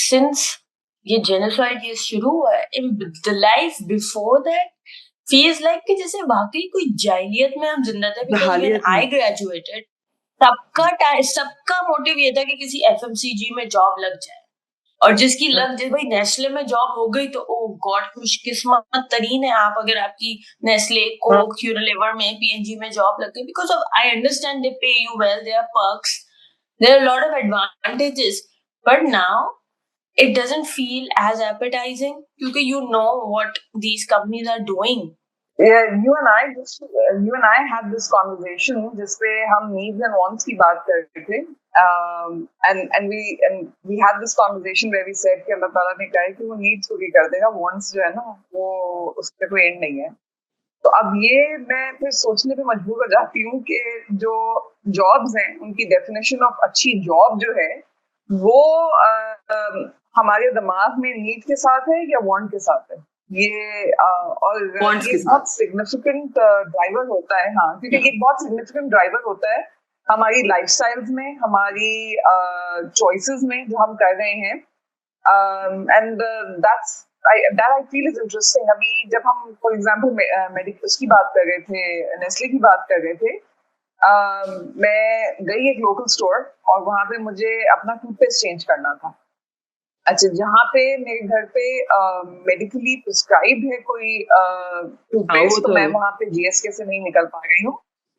since ये genocide ये शुरू हुआ है, in the life before that feels like कि जैसे वाकई कोई जाहिलियत में हम जिंदा थे, because when जहालियत में। I graduated सबका मोटिव ये था कि किसी एफएमसीजी में जॉब लग जाए, और जिसकी लग जाए भाई नेस्ले में जॉब हो गई तो ओ गॉड खुशकिस्मत तरीन है आप, अगर आपकी नेस्ले कोक यूनिलीवर में पीएनजी में जॉब लग गई, because of I understand they pay you well, there are perks, there are lot of advantages, but now it doesn't feel as appetizing क्योंकि you know what these companies are doing. Yeah, you and I had this conversation जिसपे हम needs and wants की बात कर रहे थे, and we had this conversation where we said कि अल्लाह ताला ने कहा है कि वो needs पूरी कर देगा, wants जो है ना वो उसके कोई end नहीं है। तो अब ये मैं फिर सोचने पे मजबूर हो जाती हूँ कि जो jobs हैं उनकी definition of अच्छी job जो है वो हमारे दिमाग में नीड के साथ है या वांट के साथ है, ये और ये बहुत सिग्निफिकेंट ड्राइवर होता है। हाँ, क्योंकि ये बहुत सिग्निफिकेंट ड्राइवर होता है हमारी लाइफस्टाइल्स में, हमारी चॉइसेस में जो हम कर रहे हैं, and that I feel is interesting। अभी जब हम फॉर एग्जांपल उसकी बात कर रहे थे, नेस्ले की बात कर रहे थे, मैं गई एक लोकल स्टोर और वहां पे मुझे अपना टूथपेस्ट चेंज करना था। अच्छा, जहाँ पे मेरे घर पे मेडिकली प्रिस्क्राइब है कोई टूथपेस्ट, तो मैं वहां पे जीएसके से नहीं निकल पा रही हूँ,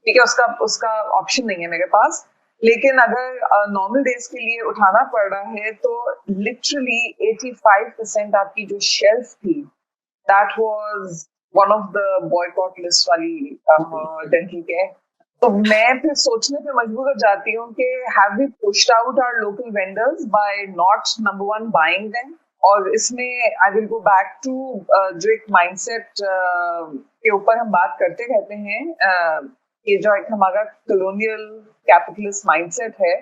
ठीक है, उसका ऑप्शन नहीं है मेरे पास। लेकिन अगर नॉर्मल डेज के लिए उठाना पड़ रहा है तो लिटरली 85% आपकी जो शेल्फ थी that was one of the boycott list वाली डेंटल केयर। तो मैं फिर सोचने पे मजबूर हो जाती हूँ कि have we pushed out our local vendors by not number one buying them. और इसमें I will go back to जो एक माइंडसेट के ऊपर हम बात करते रहते हैं, ये जो एक हमारा कॉलोनियल कैपिटलिस्ट माइंडसेट है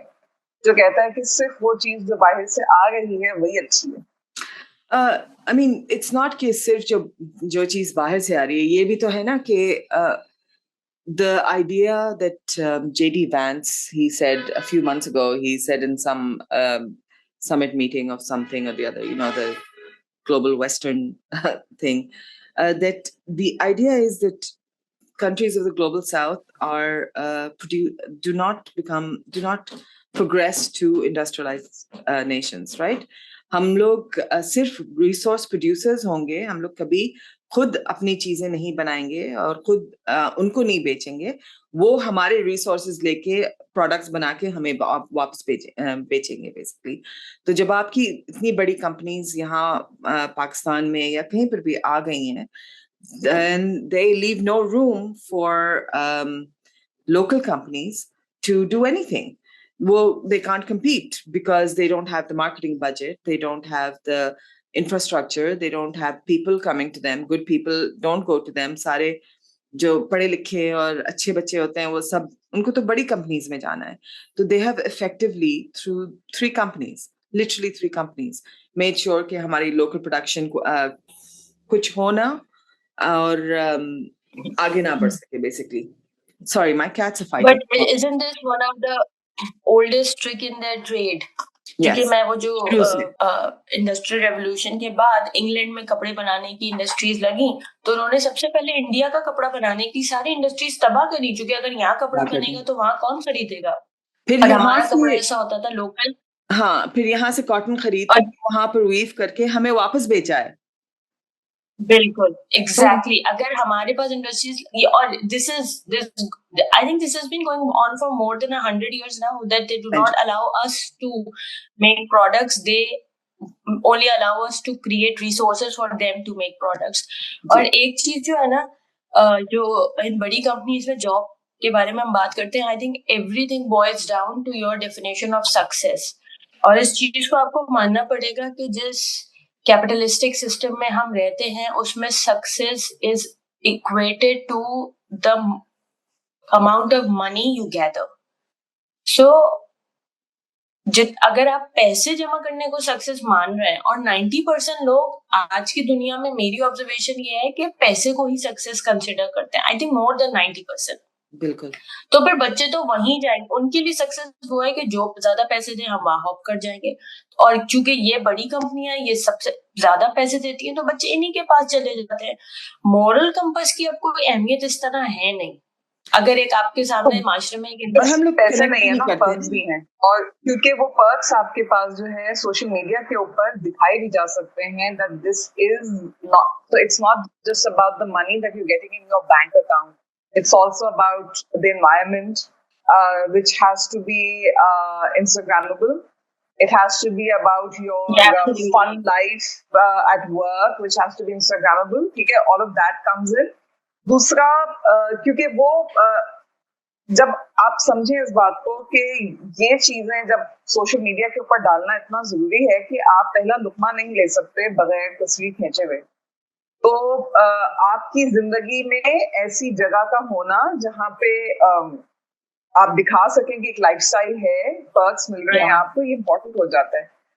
जो कहता है कि सिर्फ वो चीज जो बाहर से आ रही है वही अच्छी है। I mean, it's not कि सिर्फ जो चीज बाहर से आ रही है, ये भी तो है ना कि the idea that J.D. Vance, he said a few months ago, he said in some summit meeting of something or the other, you know, the global Western thing, that the idea is that countries of the global South are do not progress to industrialized nations, right? हम लोग सिर्फ resource producers होंगे, हम लोग कभी खुद अपनी चीजें नहीं बनाएंगे और खुद उनको नहीं बेचेंगे, वो हमारे रिसोर्सेज लेके प्रोडक्ट्स बना के हमें वापस बेचेंगे बेसिकली। तो जब आपकी इतनी बड़ी कंपनीज यहाँ पाकिस्तान में या कहीं पर भी आ गई हैं, then they leave no room for local companies to do anything. Well, they can't compete because they don't have the marketing budget, they don't have the infrastructure, they don't have people coming to them, good people don't go to them। सारे जो पढ़े लिखे और अच्छे बच्चे होते हैं वो सब उनको तो बड़ी कंपनीज में जाना है। तो they have effectively through literally three companies made sure कि हमारी local production को कुछ होना और आगे ना बढ़ सके basically। Sorry, my cats are fighting. But isn't this one of the oldest trick in their trade? क्योंकि मैं वो जो इंडस्ट्रियल रेवोल्यूशन के बाद इंग्लैंड में कपड़े बनाने की इंडस्ट्रीज लगी, तो उन्होंने सबसे पहले इंडिया का कपड़ा बनाने की सारी इंडस्ट्रीज तबाह करी, क्योंकि अगर यहाँ कपड़ा बनेगा तो वहाँ कौन खरीदेगा। फिर हमारा कपड़ा ऐसा होता था लोकल, हाँ, फिर यहाँ से कॉटन खरीद वहां पर वीव करके हमें वापस बेचा है। बिल्कुल, एग्जैक्टली। अगर हमारे पास इंडस्ट्रीज, और this I think this has been going on for more than 100 years now, that they do not allow us to make products, they only allow us to create resources for them to make products। और एक चीज जो है ना, जो इन बड़ी companies में job के बारे में हम बात करते हैं, I think everything boils down to your definition of success. और इस चीज को आपको मानना पड़ेगा कि जिस कैपिटलिस्टिक सिस्टम में हम रहते हैं उसमें success is equated to the amount of money you gather. So अगर आप पैसे जमा करने को सक्सेस मान रहे हैं, और 90% लोग आज की दुनिया में, मेरी ऑब्जर्वेशन ये है कि पैसे को ही सक्सेस कंसिडर करते हैं, आई थिंक मोर देन 90%। बिल्कुल। तो फिर बच्चे तो वहीं जाएंगे, उनके लिए सक्सेस वो है कि जो ज्यादा पैसे दे हम वहां हॉप कर जाएंगे, और क्योंकि ये बड़ी कंपनियां ये सबसे ज्यादा पैसे देती हैं तो बच्चे इन्हीं के पास चले जाते हैं। मॉरल कंपास की अब कोई अहमियत इस तरह है नहीं। अगर एक आपके सामने माशरे में एक और हम लोग पैसे connect नहीं है नहीं ना, करते पर्क्स भी हैं, और क्योंकि वो पर्क्स आपके पास जो है सोशल मीडिया के ऊपर दिखाए भी जा सकते हैं that this is not, so it's not just about the money that you're getting in your bank account, it's also about the environment, which has to be Instagrammable. It has to be about your Absolutely. fun life at work, which has to be Instagrammable. ठीक है, all of that comes in. दूसरा, क्योंकि वो जब आप समझे इस बात को कि ये चीजें जब सोशल मीडिया के ऊपर डालना इतना जरूरी है कि आप पहला लुकमा नहीं ले सकते बगैर तस्वीर खींचे हुए, तो आपकी जिंदगी में ऐसी जगह का होना जहाँ पे आप दिखा सकें कि एक लाइफस्टाइल है, पर्क्स मिल रहे हैं आपको, ये इम्पोर्टेंट हो जाता है।